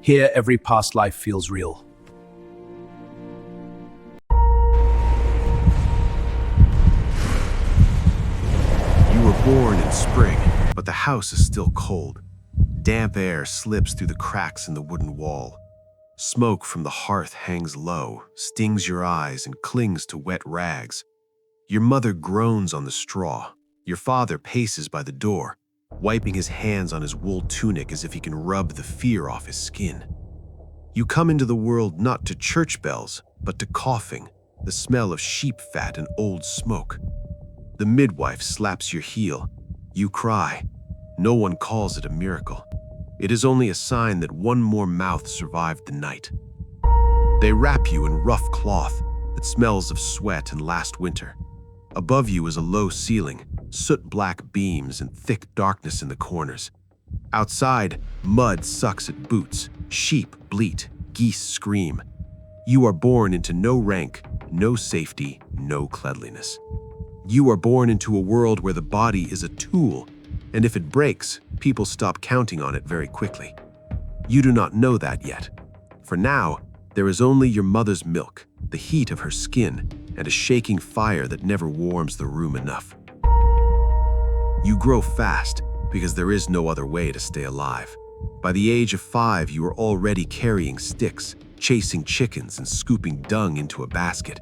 Here, every past life feels real. You were born in spring, but the house is still cold. Damp air slips through the cracks in the wooden wall. Smoke from the hearth hangs low, stings your eyes, and clings to wet rags. Your mother groans on the straw. Your father paces by the door, wiping his hands on his wool tunic as if he can rub the fear off his skin. You come into the world not to church bells, but to coughing, the smell of sheep fat and old smoke. The midwife slaps your heel. You cry. No one calls it a miracle. It is only a sign that one more mouth survived the night. They wrap you in rough cloth that smells of sweat and last winter. Above you is a low ceiling, soot-black beams and thick darkness in the corners. Outside, mud sucks at boots, sheep bleat, geese scream. You are born into no rank, no safety, no cleanliness. You are born into a world where the body is a tool, and if it breaks, people stop counting on it very quickly. You do not know that yet. For now, there is only your mother's milk, the heat of her skin, and a shaking fire that never warms the room enough. You grow fast because there is no other way to stay alive. By the age of 5, you are already carrying sticks, chasing chickens, and scooping dung into a basket.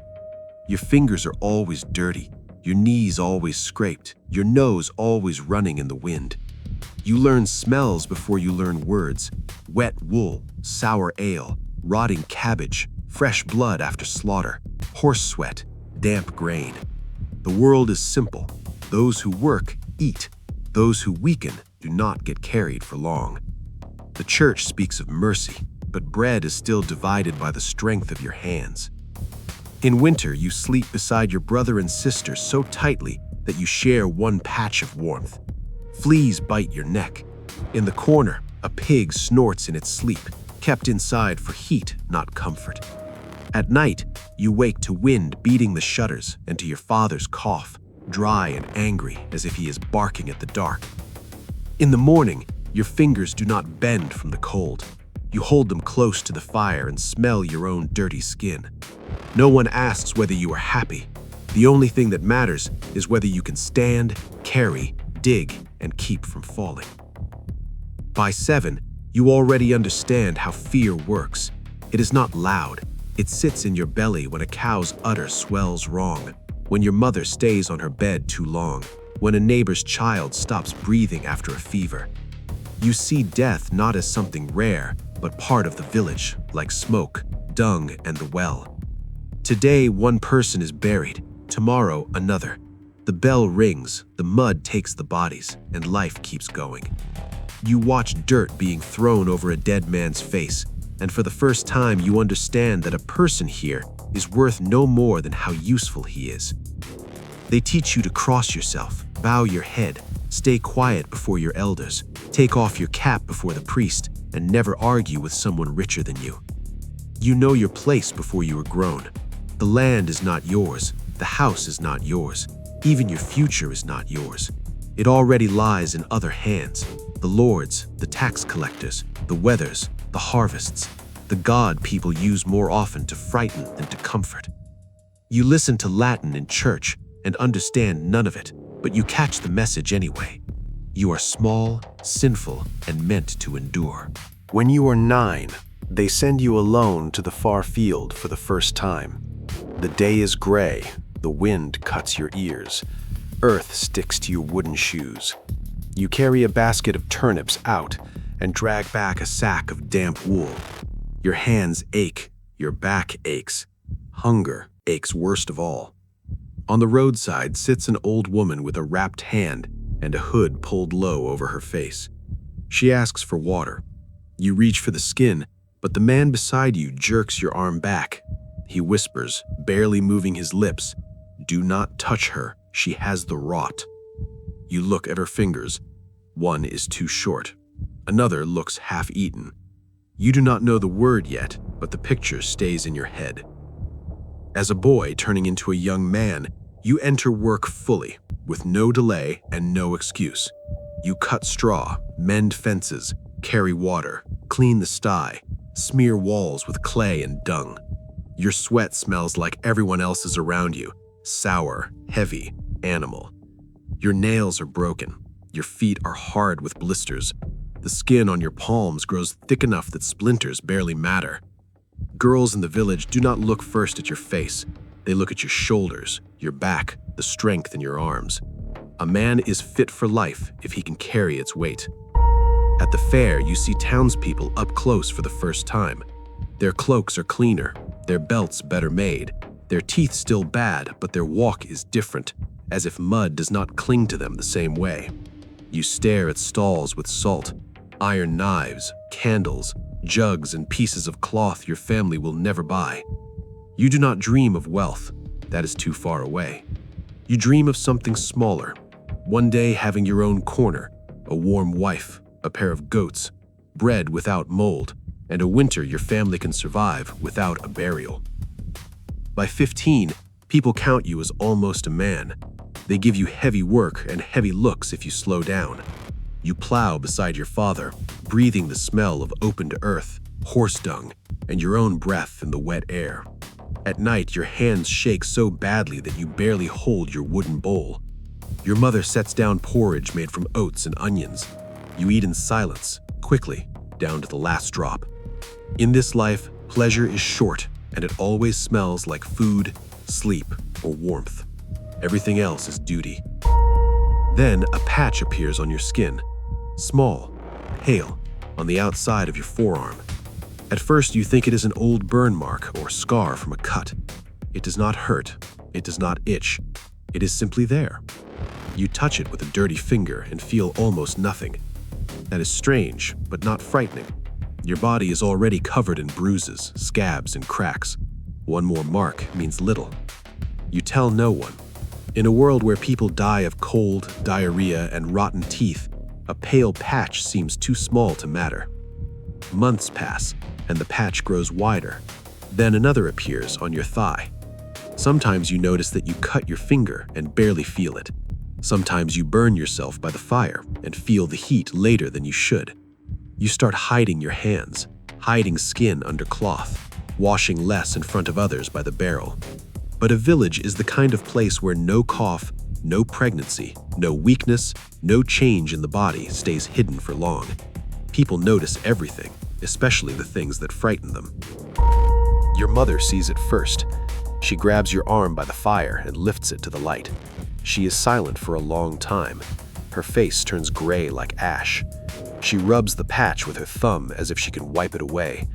Your fingers are always dirty, your knees always scraped, your nose always running in the wind. You learn smells before you learn words: wet wool, sour ale, rotting cabbage, fresh blood after slaughter, horse sweat, damp grain. The world is simple. Those who work, eat. Those who weaken do not get carried for long. The church speaks of mercy, but bread is still divided by the strength of your hands. In winter, you sleep beside your brother and sister so tightly that you share one patch of warmth. Fleas bite your neck. In the corner, a pig snorts in its sleep, kept inside for heat, not comfort. At night, you wake to wind beating the shutters and to your father's cough, dry and angry as if he is barking at the dark. In the morning, your fingers do not bend from the cold. You hold them close to the fire and smell your own dirty skin. No one asks whether you are happy. The only thing that matters is whether you can stand, carry, dig, and keep from falling. By 7, you already understand how fear works. It is not loud. It sits in your belly when a cow's udder swells wrong, when your mother stays on her bed too long, when a neighbor's child stops breathing after a fever. You see death not as something rare, but part of the village, like smoke, dung, and the well. Today, one person is buried, tomorrow another. The bell rings, the mud takes the bodies, and life keeps going. You watch dirt being thrown over a dead man's face, and for the first time you understand that a person here is worth no more than how useful he is. They teach you to cross yourself, bow your head, stay quiet before your elders, take off your cap before the priest, and never argue with someone richer than you. You know your place before you are grown. The land is not yours, the house is not yours, even your future is not yours. It already lies in other hands, the lords, the tax collectors, the weathers, the harvests, the God people use more often to frighten than to comfort. You listen to Latin in church and understand none of it, but you catch the message anyway. You are small, sinful, and meant to endure. When you are 9, they send you alone to the far field for the first time. The day is gray, the wind cuts your ears, earth sticks to your wooden shoes. You carry a basket of turnips out and drag back a sack of damp wool. Your hands ache, your back aches. Hunger aches worst of all. On the roadside sits an old woman with a wrapped hand and a hood pulled low over her face. She asks for water. You reach for the skin, but the man beside you jerks your arm back. He whispers, barely moving his lips, "Do not touch her, she has the rot." You look at her fingers. One is too short. Another looks half-eaten. You do not know the word yet, but the picture stays in your head. As a boy turning into a young man, you enter work fully, with no delay and no excuse. You cut straw, mend fences, carry water, clean the sty, smear walls with clay and dung. Your sweat smells like everyone else's around you, sour, heavy, animal. Your nails are broken. Your feet are hard with blisters. The skin on your palms grows thick enough that splinters barely matter. Girls in the village do not look first at your face. They look at your shoulders, your back, the strength in your arms. A man is fit for life if he can carry its weight. At the fair, you see townspeople up close for the first time. Their cloaks are cleaner, their belts better made, their teeth still bad, but their walk is different, as if mud does not cling to them the same way. You stare at stalls with salt, iron knives, candles, jugs, and pieces of cloth your family will never buy. You do not dream of wealth. That is too far away. You dream of something smaller. One day having your own corner, a warm wife, a pair of goats, bread without mold, and a winter your family can survive without a burial. By 15, people count you as almost a man. They give you heavy work and heavy looks if you slow down. You plow beside your father, breathing the smell of opened earth, horse dung, and your own breath in the wet air. At night, your hands shake so badly that you barely hold your wooden bowl. Your mother sets down porridge made from oats and onions. You eat in silence, quickly, down to the last drop. In this life, pleasure is short, and it always smells like food, sleep, or warmth. Everything else is duty. Then a patch appears on your skin, small, pale, on the outside of your forearm. At first, you think it is an old burn mark or scar from a cut. It does not hurt. It does not itch. It is simply there. You touch it with a dirty finger and feel almost nothing. That is strange, but not frightening. Your body is already covered in bruises, scabs, and cracks. One more mark means little. You tell no one. In a world where people die of cold, diarrhea, and rotten teeth, a pale patch seems too small to matter. Months pass, and the patch grows wider. Then another appears on your thigh. Sometimes you notice that you cut your finger and barely feel it. Sometimes you burn yourself by the fire and feel the heat later than you should. You start hiding your hands, hiding skin under cloth, washing less in front of others by the barrel. But a village is the kind of place where no cough, no pregnancy, no weakness, no change in the body stays hidden for long. People notice everything, especially the things that frighten them. Your mother sees it first. She grabs your arm by the fire and lifts it to the light. She is silent for a long time. Her face turns gray like ash. She rubs the patch with her thumb as if she can wipe it away.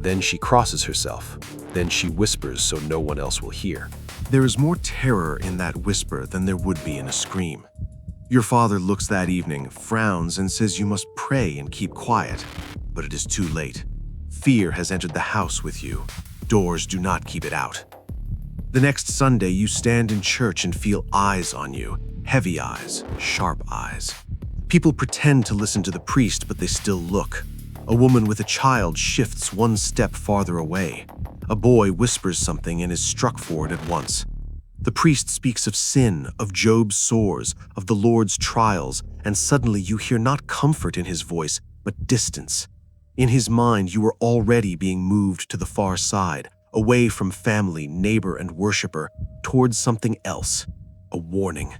Then she crosses herself. Then she whispers so no one else will hear. There is more terror in that whisper than there would be in a scream. Your father looks that evening, frowns, and says you must pray and keep quiet. But it is too late. Fear has entered the house with you. Doors do not keep it out. The next Sunday, you stand in church and feel eyes on you. Heavy eyes, sharp eyes. People pretend to listen to the priest, but they still look. A woman with a child shifts one step farther away. A boy whispers something and is struck for it at once. The priest speaks of sin, of Job's sores, of the Lord's trials, and suddenly you hear not comfort in his voice, but distance. In his mind, you are already being moved to the far side, away from family, neighbor, and worshiper, towards something else, a warning.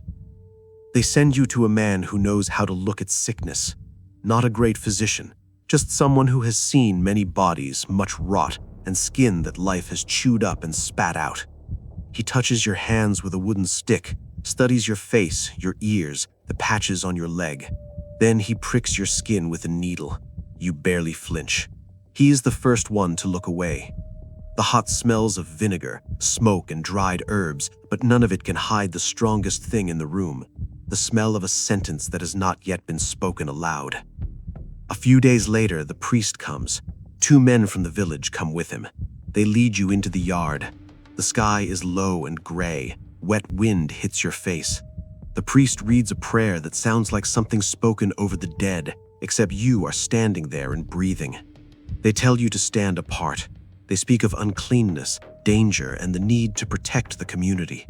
They send you to a man who knows how to look at sickness, not a great physician, just someone who has seen many bodies, much rot, and skin that life has chewed up and spat out. He touches your hands with a wooden stick, studies your face, your ears, the patches on your leg. Then he pricks your skin with a needle. You barely flinch. He is the first one to look away. The hot smells of vinegar, smoke, and dried herbs, but none of it can hide the strongest thing in the room, the smell of a sentence that has not yet been spoken aloud. A few days later, the priest comes. 2 men from the village come with him. They lead you into the yard. The sky is low and gray. Wet wind hits your face. The priest reads a prayer that sounds like something spoken over the dead, except you are standing there and breathing. They tell you to stand apart. They speak of uncleanness, danger, and the need to protect the community.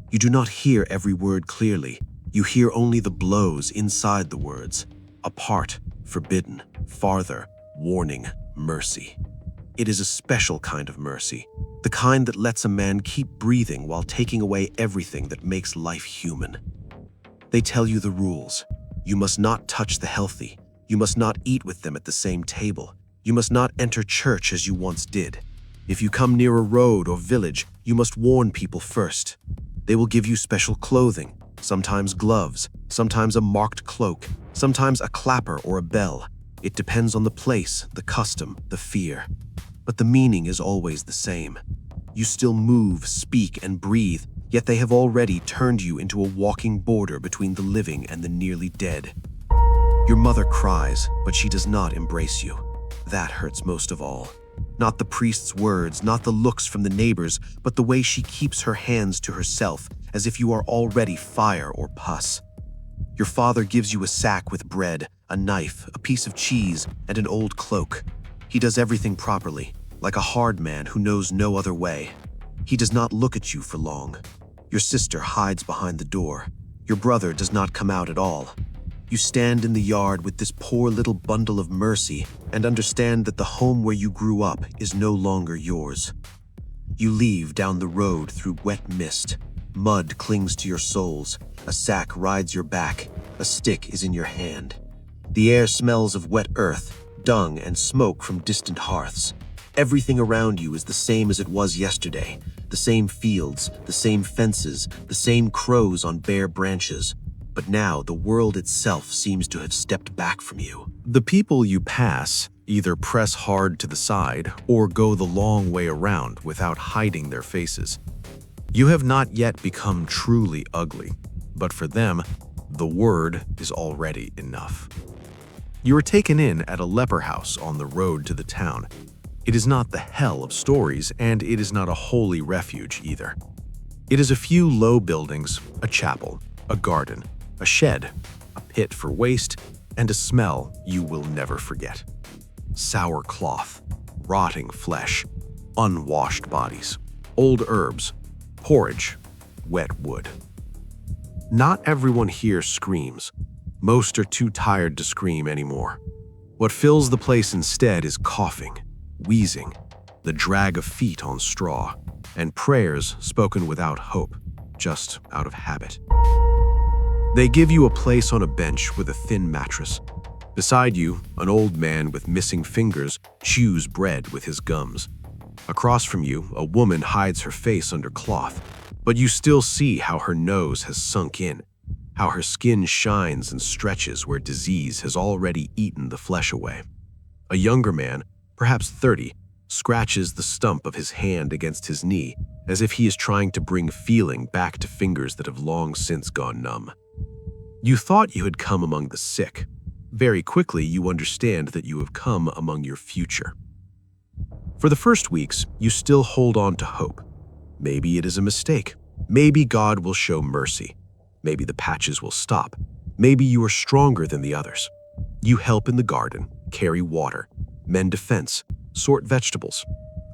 You do not hear every word clearly. You hear only the blows inside the words. Apart, forbidden, farther, warning, mercy. It is a special kind of mercy, the kind that lets a man keep breathing while taking away everything that makes life human. They tell you the rules. You must not touch the healthy. You must not eat with them at the same table. You must not enter church as you once did. If you come near a road or village, you must warn people first. They will give you special clothing, sometimes gloves, sometimes a marked cloak, sometimes a clapper or a bell. It depends on the place, the custom, the fear. But the meaning is always the same. You still move, speak, and breathe, yet they have already turned you into a walking border between the living and the nearly dead. Your mother cries, but she does not embrace you. That hurts most of all. Not the priest's words, not the looks from the neighbors, but the way she keeps her hands to herself, as if you are already fire or pus. Your father gives you a sack with bread, a knife, a piece of cheese, and an old cloak. He does everything properly, like a hard man who knows no other way. He does not look at you for long. Your sister hides behind the door. Your brother does not come out at all. You stand in the yard with this poor little bundle of mercy and understand that the home where you grew up is no longer yours. You leave down the road through wet mist. Mud clings to your soles. A sack rides your back. A stick is in your hand. The air smells of wet earth, dung, and smoke from distant hearths. Everything around you is the same as it was yesterday. The same fields, the same fences, the same crows on bare branches. But now the world itself seems to have stepped back from you. The people you pass either press hard to the side or go the long way around without hiding their faces. You have not yet become truly ugly, but for them, the word is already enough. You are taken in at a leper house on the road to the town. It is not the hell of stories, and it is not a holy refuge either. It is a few low buildings, a chapel, a garden, a shed, a pit for waste, and a smell you will never forget. Sour cloth, rotting flesh, unwashed bodies, old herbs, porridge, wet wood. Not everyone here screams. Most are too tired to scream anymore. What fills the place instead is coughing, wheezing, the drag of feet on straw, and prayers spoken without hope, just out of habit. They give you a place on a bench with a thin mattress. Beside you, an old man with missing fingers chews bread with his gums. Across from you, a woman hides her face under cloth, but you still see how her nose has sunk in, how her skin shines and stretches where disease has already eaten the flesh away. A younger man, perhaps 30, scratches the stump of his hand against his knee as if he is trying to bring feeling back to fingers that have long since gone numb. You thought you had come among the sick. Very quickly, you understand that you have come among your future. For the first weeks, you still hold on to hope. Maybe it is a mistake. Maybe God will show mercy. Maybe the patches will stop. Maybe you are stronger than the others. You help in the garden, carry water, mend a fence, sort vegetables.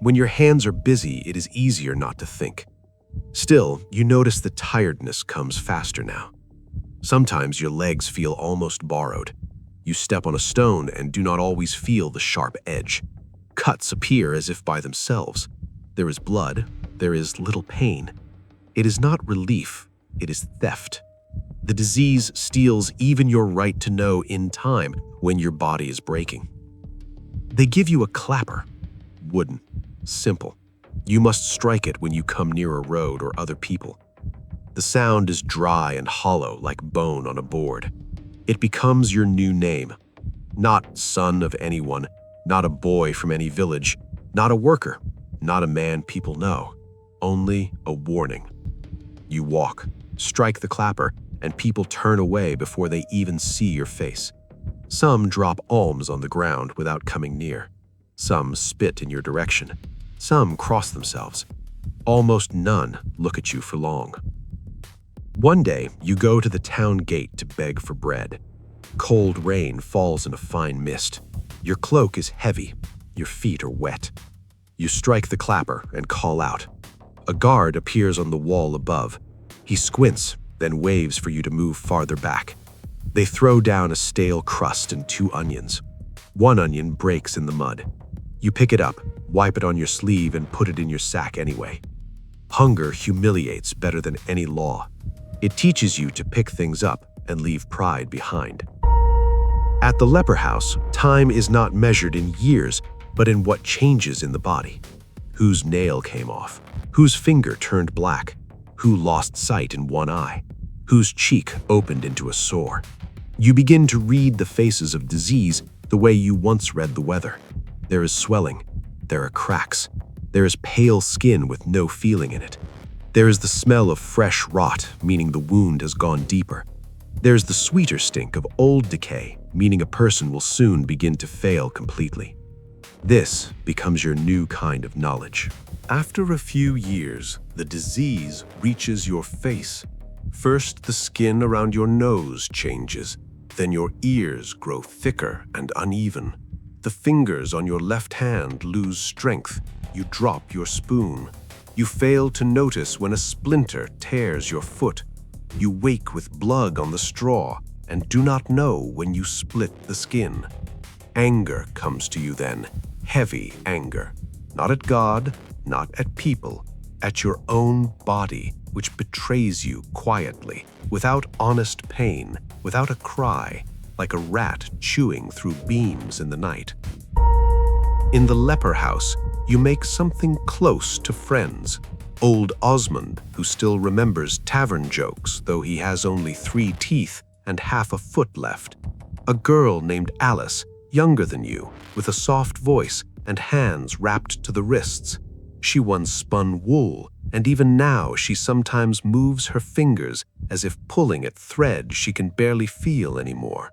When your hands are busy, it is easier not to think. Still, you notice the tiredness comes faster now. Sometimes your legs feel almost borrowed. You step on a stone and do not always feel the sharp edge. Cuts appear as if by themselves. There is blood. There is little pain. It is not relief. It is theft. The disease steals even your right to know in time when your body is breaking. They give you a clapper. Wooden. Simple. You must strike it when you come near a road or other people. The sound is dry and hollow like bone on a board. It becomes your new name. Not son of anyone, not a boy from any village, not a worker, not a man people know. Only a warning. You walk, strike the clapper, and people turn away before they even see your face. Some drop alms on the ground without coming near. Some spit in your direction. Some cross themselves. Almost none look at you for long. One day, you go to the town gate to beg for bread. Cold rain falls in a fine mist. Your cloak is heavy. Your feet are wet. You strike the clapper and call out. A guard appears on the wall above. He squints, then waves for you to move farther back. They throw down a stale crust and 2 onions. One onion breaks in the mud. You pick it up, wipe it on your sleeve, and put it in your sack anyway. Hunger humiliates better than any law. It teaches you to pick things up and leave pride behind. At the leper house, time is not measured in years, but in what changes in the body. Whose nail came off? Whose finger turned black? Who lost sight in one eye? Whose cheek opened into a sore? You begin to read the faces of disease the way you once read the weather. There is swelling. There are cracks. There is pale skin with no feeling in it. There is the smell of fresh rot, meaning the wound has gone deeper. There's the sweeter stink of old decay, meaning a person will soon begin to fail completely. This becomes your new kind of knowledge. After a few years, the disease reaches your face. First, the skin around your nose changes. Then your ears grow thicker and uneven. The fingers on your left hand lose strength. You drop your spoon. You fail to notice when a splinter tears your foot. You wake with blood on the straw and do not know when you split the skin. Anger comes to you then, heavy anger. Not at God, not at people, at your own body, which betrays you quietly, without honest pain, without a cry, like a rat chewing through beams in the night. In the leper house, you make something close to friends. Old Osmond, who still remembers tavern jokes, though he has only 3 teeth and half a foot left. A girl named Alice, younger than you, with a soft voice and hands wrapped to the wrists. She once spun wool, and even now she sometimes moves her fingers as if pulling at thread she can barely feel anymore.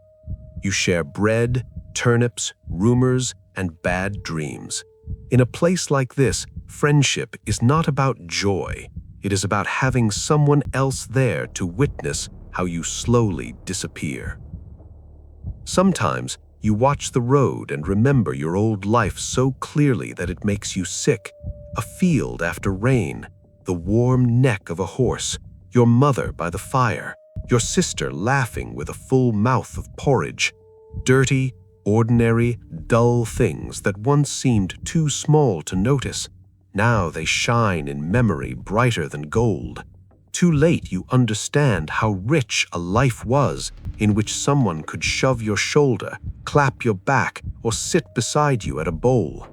You share bread, turnips, rumors, and bad dreams. In a place like this, friendship is not about joy. It is about having someone else there to witness how you slowly disappear. Sometimes you watch the road and remember your old life so clearly that it makes you sick. A field after rain, the warm neck of a horse, your mother by the fire, your sister laughing with a full mouth of porridge. Dirty, ordinary, dull things that once seemed too small to notice. Now they shine in memory brighter than gold. Too late you understand how rich a life was in which someone could shove your shoulder, clap your back, or sit beside you at a bowl.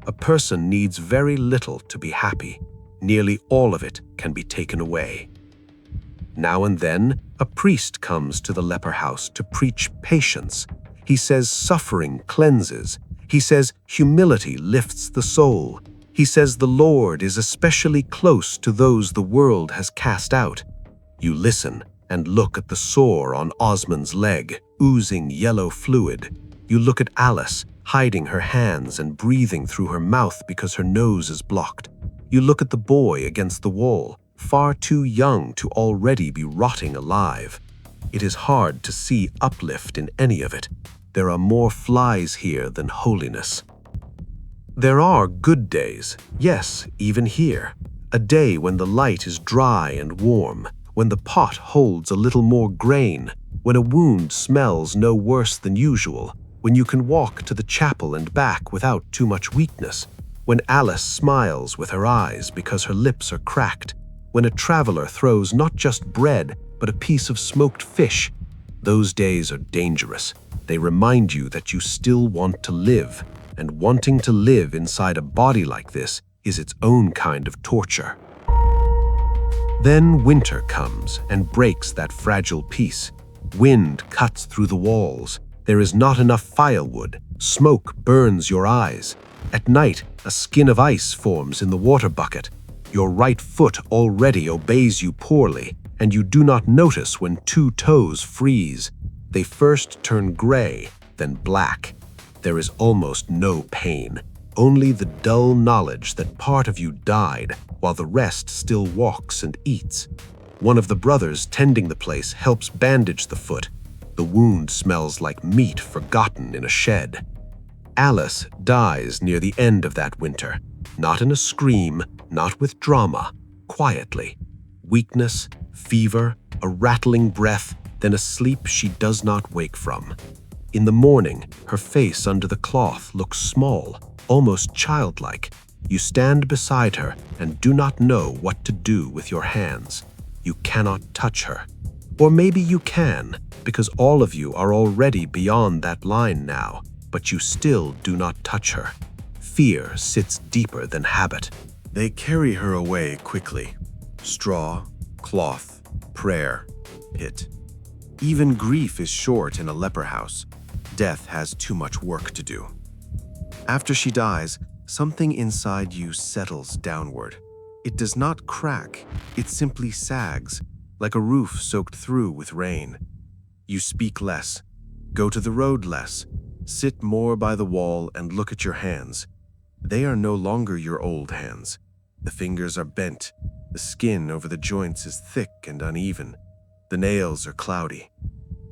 A person needs very little to be happy. Nearly all of it can be taken away. Now and then, a priest comes to the leper house to preach patience. He says suffering cleanses. He says humility lifts the soul. He says the Lord is especially close to those the world has cast out. You listen and look at the sore on Osmond's leg, oozing yellow fluid. You look at Alice, hiding her hands and breathing through her mouth because her nose is blocked. You look at the boy against the wall, far too young to already be rotting alive. It is hard to see uplift in any of it. There are more flies here than holiness. There are good days, yes, even here. A day when the light is dry and warm, when the pot holds a little more grain, when a wound smells no worse than usual, when you can walk to the chapel and back without too much weakness, when Alice smiles with her eyes because her lips are cracked, when a traveler throws not just bread but a piece of smoked fish. Those days are dangerous. They remind you that you still want to live, and wanting to live inside a body like this is its own kind of torture. Then winter comes and breaks that fragile peace. Wind cuts through the walls. There is not enough firewood. Smoke burns your eyes. At night, a skin of ice forms in the water bucket. Your right foot already obeys you poorly, and you do not notice when 2 toes freeze. They first turn gray, then black. There is almost no pain, only the dull knowledge that part of you died while the rest still walks and eats. One of the brothers tending the place helps bandage the foot. The wound smells like meat forgotten in a shed. Alice dies near the end of that winter, not in a scream, not with drama, quietly. Weakness, fever, a rattling breath, then a sleep she does not wake from. In the morning, her face under the cloth looks small, almost childlike. You stand beside her and do not know what to do with your hands. You cannot touch her. Or maybe you can, because all of you are already beyond that line now, but you still do not touch her. Fear sits deeper than habit. They carry her away quickly. Straw, cloth, prayer, pit. Even grief is short in a leper house. Death has too much work to do. After she dies, something inside you settles downward. It does not crack, it simply sags, like a roof soaked through with rain. You speak less, go to the road less, sit more by the wall and look at your hands. They are no longer your old hands. The fingers are bent, the skin over the joints is thick and uneven, the nails are cloudy.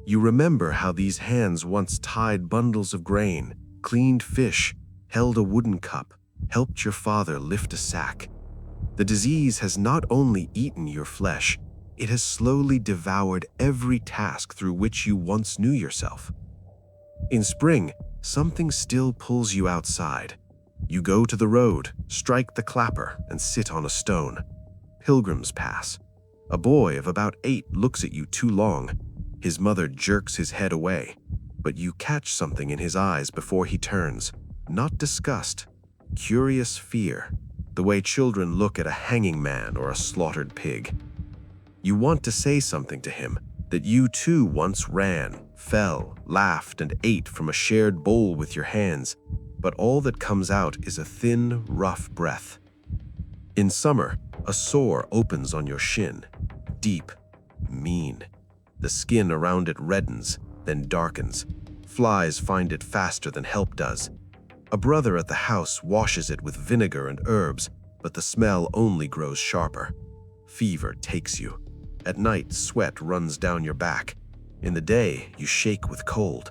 You remember how these hands once tied bundles of grain, cleaned fish, held a wooden cup, helped your father lift a sack. The disease has not only eaten your flesh, it has slowly devoured every task through which you once knew yourself. In spring, something still pulls you outside. You go to the road, strike the clapper, and sit on a stone. Pilgrims pass. A boy of about 8 looks at you too long. His mother jerks his head away, but you catch something in his eyes before he turns. Not disgust, curious fear, the way children look at a hanging man or a slaughtered pig. You want to say something to him, that you too once ran, fell, laughed, and ate from a shared bowl with your hands, but all that comes out is a thin, rough breath. In summer, a sore opens on your shin, deep, mean. The skin around it reddens, then darkens. Flies find it faster than help does. A brother at the house washes it with vinegar and herbs, but the smell only grows sharper. Fever takes you. At night, sweat runs down your back. In the day, you shake with cold.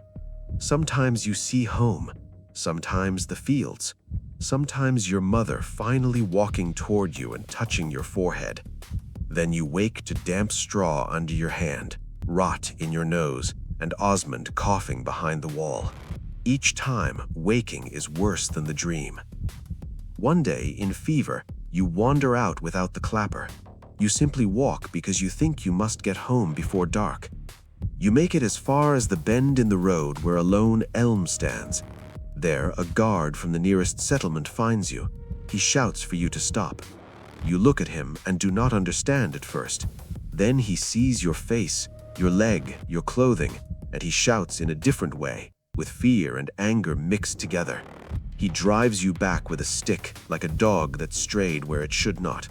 Sometimes you see home, sometimes the fields, sometimes your mother finally walking toward you and touching your forehead. Then you wake to damp straw under your hand, rot in your nose, and Osmond coughing behind the wall. Each time, waking is worse than the dream. One day, in fever, you wander out without the clapper. You simply walk because you think you must get home before dark. You make it as far as the bend in the road where a lone elm stands. There, a guard from the nearest settlement finds you. He shouts for you to stop. You look at him and do not understand at first. Then he sees your face, your leg, your clothing, and he shouts in a different way, with fear and anger mixed together. He drives you back with a stick, like a dog that strayed where it should not.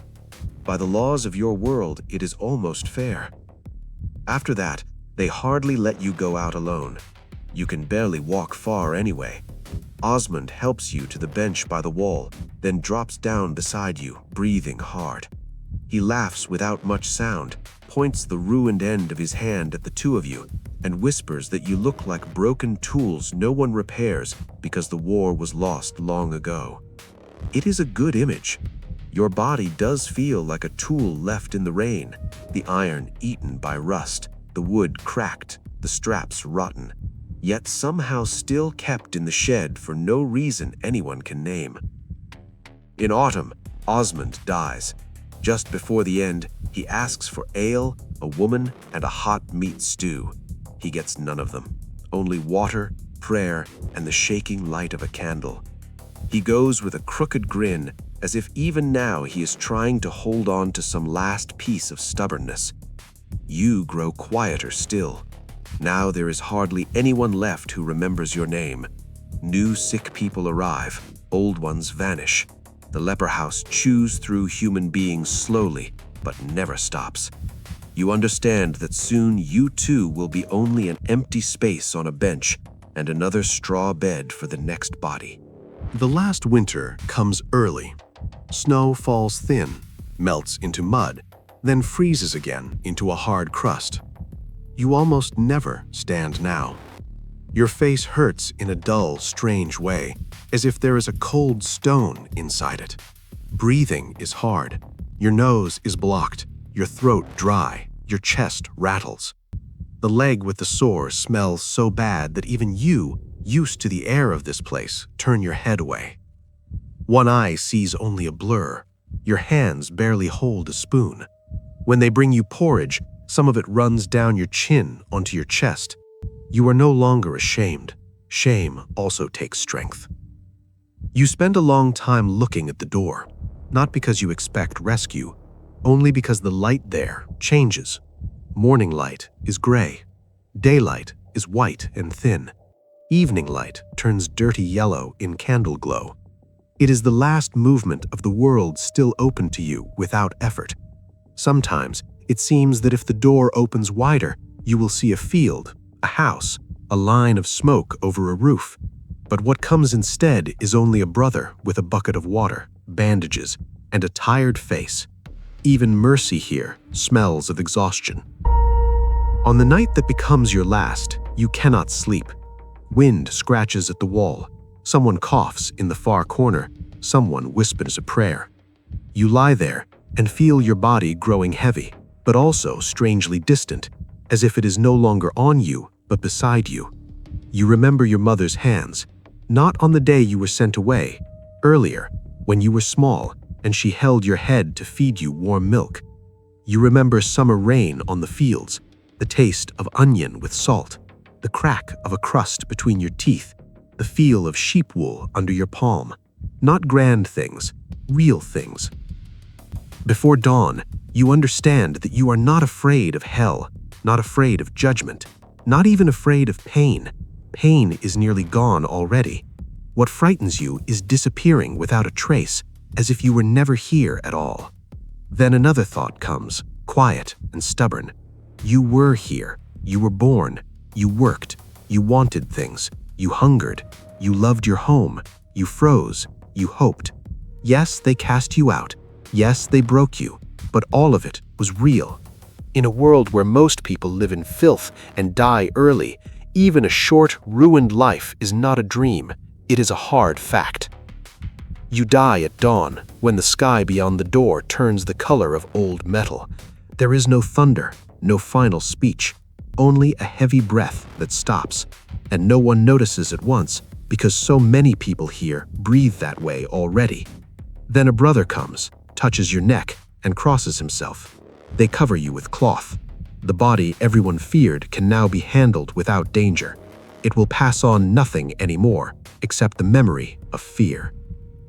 By the laws of your world, it is almost fair. After that, they hardly let you go out alone. You can barely walk far anyway. Osmond helps you to the bench by the wall, then drops down beside you, breathing hard. He laughs without much sound, points the ruined end of his hand at the two of you, and whispers that you look like broken tools no one repairs because the war was lost long ago. It is a good image. Your body does feel like a tool left in the rain, the iron eaten by rust, the wood cracked, the straps rotten, yet somehow still kept in the shed for no reason anyone can name. In autumn, Osmond dies. Just before the end, he asks for ale, a woman, and a hot meat stew. He gets none of them, only water, prayer, and the shaking light of a candle. He goes with a crooked grin, as if even now he is trying to hold on to some last piece of stubbornness. You grow quieter still. Now there is hardly anyone left who remembers your name. New sick people arrive, old ones vanish. The leper house chews through human beings slowly, but never stops. You understand that soon you too will be only an empty space on a bench and another straw bed for the next body. The last winter comes early. Snow falls thin, melts into mud, then freezes again into a hard crust. You almost never stand now. Your face hurts in a dull, strange way, as if there is a cold stone inside it. Breathing is hard. Your nose is blocked, your throat dry, your chest rattles. The leg with the sore smells so bad that even you, used to the air of this place, turn your head away. One eye sees only a blur. Your hands barely hold a spoon. When they bring you porridge, some of it runs down your chin onto your chest. You are no longer ashamed. Shame also takes strength. You spend a long time looking at the door, not because you expect rescue, only because the light there changes. Morning light is gray. Daylight is white and thin. Evening light turns dirty yellow in candle glow. It is the last movement of the world still open to you without effort. Sometimes it seems that if the door opens wider, you will see a field, a house, a line of smoke over a roof. But what comes instead is only a brother with a bucket of water, bandages, and a tired face. Even mercy here smells of exhaustion. On the night that becomes your last, you cannot sleep. Wind scratches at the wall. Someone coughs in the far corner. Someone whispers a prayer. You lie there and feel your body growing heavy, but also strangely distant, as if it is no longer on you, but beside you. You remember your mother's hands, not on the day you were sent away, earlier, when you were small, and she held your head to feed you warm milk. You remember summer rain on the fields, the taste of onion with salt, the crack of a crust between your teeth, the feel of sheep wool under your palm. Not grand things, real things. Before dawn, you understand that you are not afraid of hell, not afraid of judgment, not even afraid of pain. Pain is nearly gone already. What frightens you is disappearing without a trace, as if you were never here at all. Then another thought comes, quiet and stubborn. You were here. You were born. You worked. You wanted things. You hungered. You loved your home. You froze. You hoped. Yes, they cast you out. Yes, they broke you. But all of it was real. In a world where most people live in filth and die early, even a short, ruined life is not a dream. It is a hard fact. You die at dawn, when the sky beyond the door turns the color of old metal. There is no thunder, no final speech, only a heavy breath that stops, and no one notices at once because so many people here breathe that way already. Then a brother comes, touches your neck, and crosses himself. They cover you with cloth. The body everyone feared can now be handled without danger. It will pass on nothing anymore, except the memory of fear.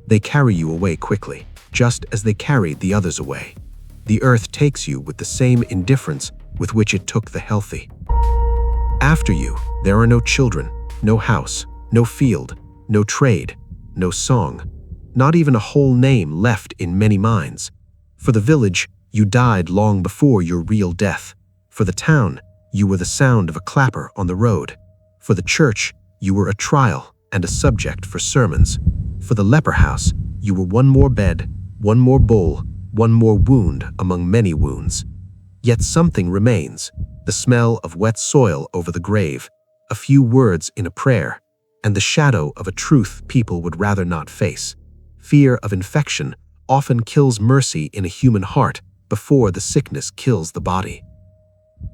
They carry you away quickly, just as they carried the others away. The earth takes you with the same indifference with which it took the healthy. After you, there are no children, no house, no field, no trade, no song, not even a whole name left in many minds. For the village, you died long before your real death. For the town, you were the sound of a clapper on the road. For the church, you were a trial and a subject for sermons. For the leper house, you were one more bed, one more bowl, one more wound among many wounds. Yet something remains, the smell of wet soil over the grave, a few words in a prayer, and the shadow of a truth people would rather not face. Fear of infection often kills mercy in a human heart before the sickness kills the body.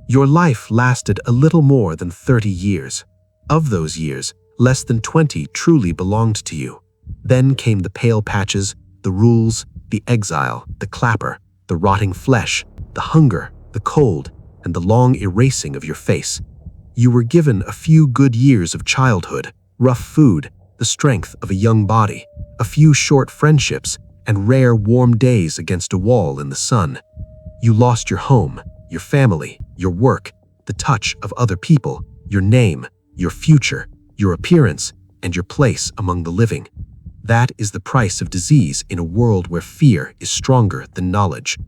Your life lasted a little more than 30 years. Of those years, less than 20 truly belonged to you. Then came the pale patches, the rules, the exile, the clapper, the rotting flesh, the hunger, the cold, and the long erasing of your face. You were given a few good years of childhood, rough food, the strength of a young body, a few short friendships, and rare warm days against a wall in the sun. You lost your home, your family, your work, the touch of other people, your name, your future, your appearance, and your place among the living. That is the price of disease in a world where fear is stronger than knowledge.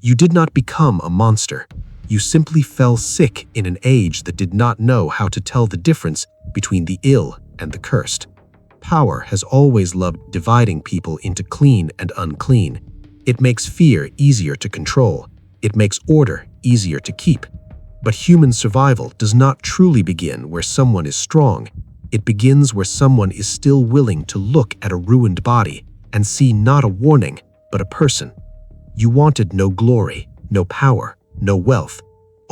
You did not become a monster. You simply fell sick in an age that did not know how to tell the difference between the ill and the cursed. Power has always loved dividing people into clean and unclean. It makes fear easier to control. It makes order easier to keep. But human survival does not truly begin where someone is strong. It begins where someone is still willing to look at a ruined body and see not a warning, but a person. You wanted no glory, no power, no wealth,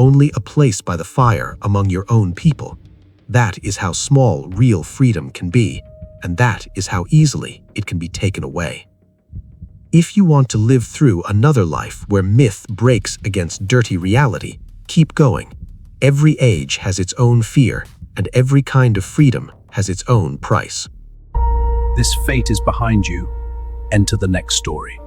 only a place by the fire among your own people. That is how small real freedom can be, and that is how easily it can be taken away. If you want to live through another life where myth breaks against dirty reality, keep going. Every age has its own fear, and every kind of freedom has its own price. This fate is behind you. Enter the next story.